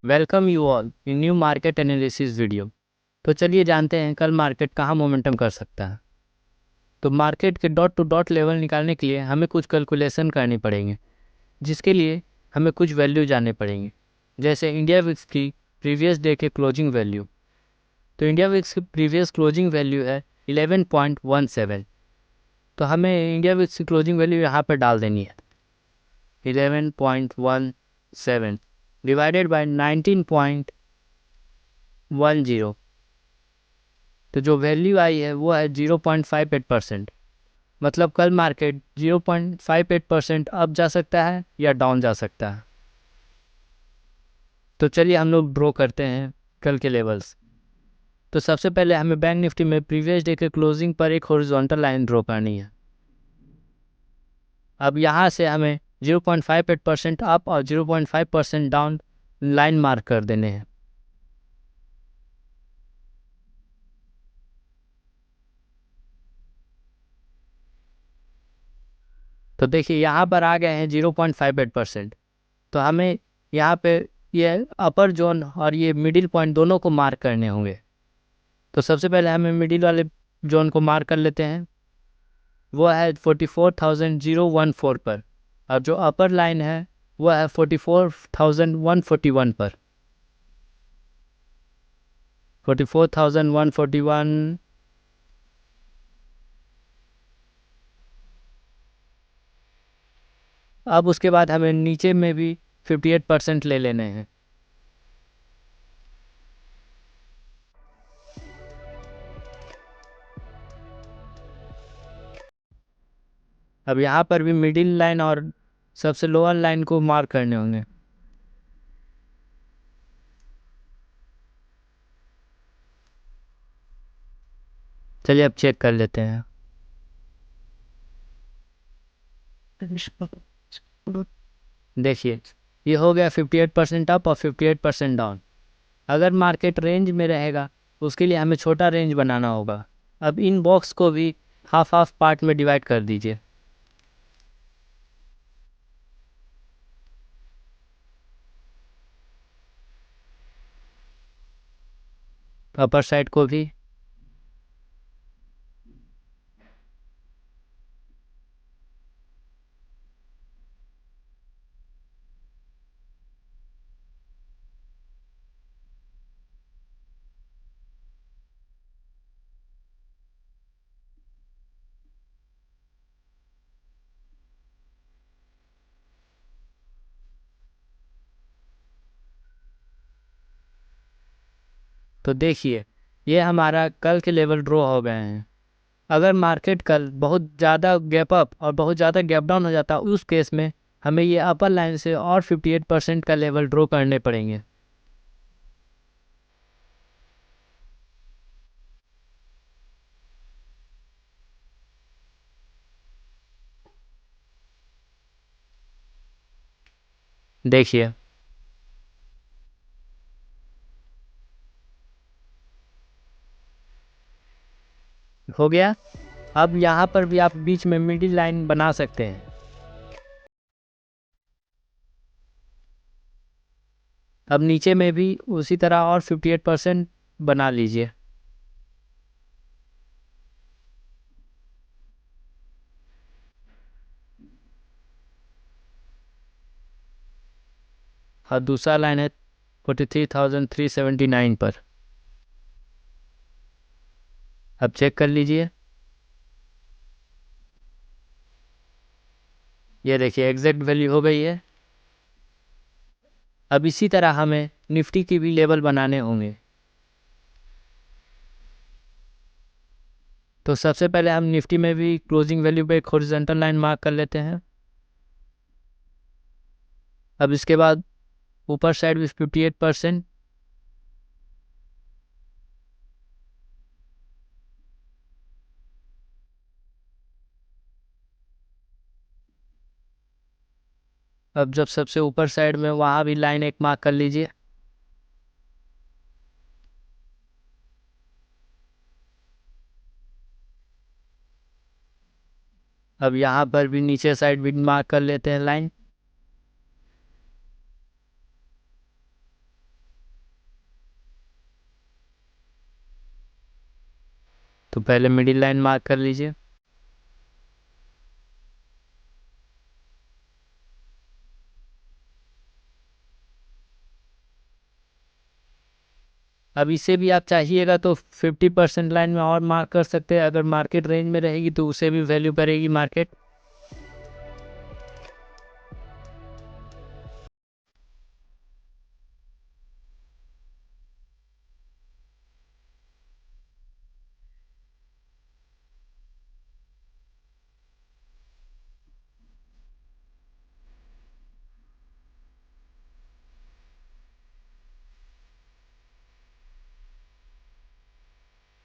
Welcome you all in new market analysis video. तो चलिए जानते हैं कल मार्केट कहाँ मोमेंटम कर सकता है। तो मार्केट के डॉट टू डॉट लेवल निकालने के लिए हमें कुछ कैलकुलेशन करनी पड़ेंगे, जिसके लिए हमें कुछ वैल्यू जानने पड़ेंगे, जैसे इंडिया विक्स की प्रीवियस डे के क्लोजिंग वैल्यू। तो इंडिया विक्स की प्रीवियस क्लोजिंग वैल्यू है 11.17। तो हमें इंडिया विक्स की क्लोजिंग वैल्यू यहाँ पर डाल देनी है 11.17 डिवाइडेड बाय 19.10। तो जो वैल्यू आई है वो है 0.58%। मतलब कल मार्केट 0.58% अप जा सकता है या डाउन जा सकता है। तो चलिए हम लोग ड्रॉ करते हैं कल के लेवल्स। तो सबसे पहले हमें बैंक निफ्टी में प्रीवियस डे के क्लोजिंग पर एक हॉरिजॉन्टल लाइन ड्रॉ करनी है। अब यहाँ से हमें 0.58% अप और 0.5% डाउन लाइन मार्क कर देने हैं। तो देखिए यहाँ पर आ गए हैं 0.58%। तो हमें यहाँ पे ये अपर जोन और ये मिडिल पॉइंट दोनों को मार्क करने होंगे। तो सबसे पहले हमें मिडिल वाले जोन को मार्क कर लेते हैं, वो है 44,014 पर। और जो अपर लाइन है वो है 44,141 पर। 44,141। अब उसके बाद हमें नीचे में भी 58% ले लेने हैं। अब यहाँ पर भी मिडिल लाइन और सबसे लोअर लाइन को मार्क करने होंगे। चलिए अब चेक कर लेते हैं। देखिए ये हो गया 58% अप और 58% डाउन। अगर मार्केट रेंज में रहेगा उसके लिए हमें छोटा रेंज बनाना होगा। अब इन बॉक्स को भी हाफ हाफ पार्ट में डिवाइड कर दीजिए। अपर साइड को भी। तो देखिए ये हमारा कल के लेवल ड्रॉ हो गए हैं। अगर मार्केट कल बहुत ज़्यादा गैप अप और बहुत ज़्यादा गैप डाउन हो जाता उस केस में हमें ये अपर लाइन से और 58% का लेवल ड्रॉ करने पड़ेंगे। देखिए हो गया। अब यहाँ पर भी आप बीच में मिडिल लाइन बना सकते हैं। अब नीचे में भी उसी तरह और 58% बना लीजिए। और दूसरा लाइन है 43,379 पर। अब चेक कर लीजिए। ये देखिए एग्जैक्ट वैल्यू हो गई है। अब इसी तरह हमें निफ्टी की भी लेवल बनाने होंगे। तो सबसे पहले हम निफ्टी में भी क्लोजिंग वैल्यू पे एक हॉरिजॉन्टल लाइन मार्क कर लेते हैं। अब इसके बाद ऊपर साइड भी 58%। अब जब सबसे ऊपर साइड में वहाँ भी लाइन एक मार्क कर लीजिए। अब यहाँ पर भी नीचे साइड भी मार्क कर लेते हैं लाइन। तो पहले मिडिल लाइन मार्क कर लीजिए। अब इसे भी आप चाहिएगा तो 50% लाइन में और मार्क कर सकते हैं। अगर मार्केट रेंज में रहेगी तो उसे भी वैल्यू करेगी मार्केट।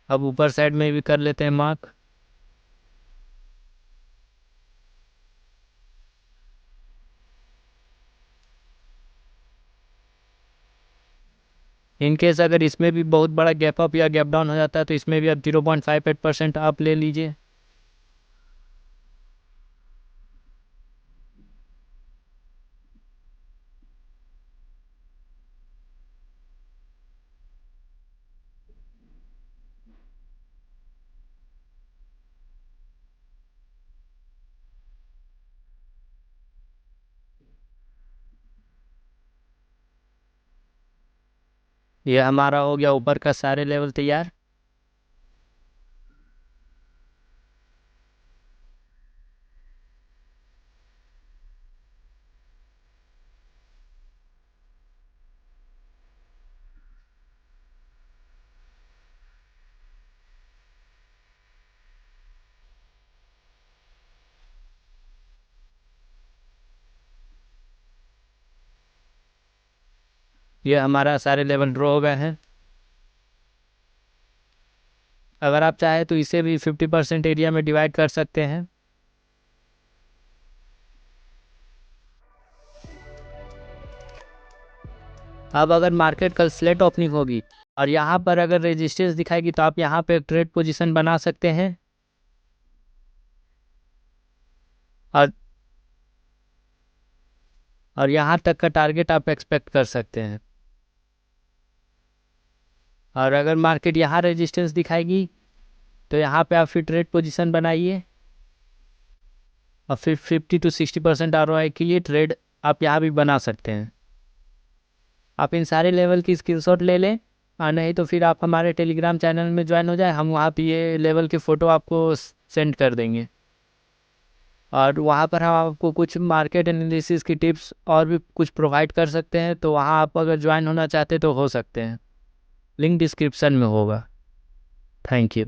अब ऊपर साइड में भी कर लेते हैं मार्क। इनकेस अगर इसमें भी बहुत बड़ा गैप अप या गैप डाउन हो जाता है तो इसमें भी आप 0.58% आप ले लीजिए। ये हमारा हो गया ऊपर का सारे लेवल तैयार। ये हमारा सारे लेवल ड्रॉ हो गए हैं। अगर आप चाहें तो इसे भी 50% एरिया में डिवाइड कर सकते हैं। अब अगर मार्केट कल स्लेट ओपनिंग होगी और यहाँ पर अगर रेजिस्टेंस दिखाएगी तो आप यहाँ पे एक ट्रेड पोजीशन बना सकते हैं और यहाँ तक का टारगेट आप एक्सपेक्ट कर सकते हैं। और अगर मार्केट यहाँ रेजिस्टेंस दिखाएगी तो यहाँ पे आप फिर ट्रेड पोजीशन बनाइए और फिर 50 to 60% ROI के लिए ट्रेड आप यहाँ भी बना सकते हैं। आप इन सारे लेवल की स्क्रीनशॉट ले लें और नहीं तो फिर आप हमारे टेलीग्राम चैनल में ज्वाइन हो जाए, हम वहाँ पे ये लेवल के फ़ोटो आपको सेंड कर देंगे और वहाँ पर हम आपको कुछ मार्केट एनालिसिस की टिप्स और भी कुछ प्रोवाइड कर सकते हैं। तो वहाँ आप अगर ज्वाइन होना चाहते तो हो सकते हैं, लिंक डिस्क्रिप्शन में होगा। Thank you.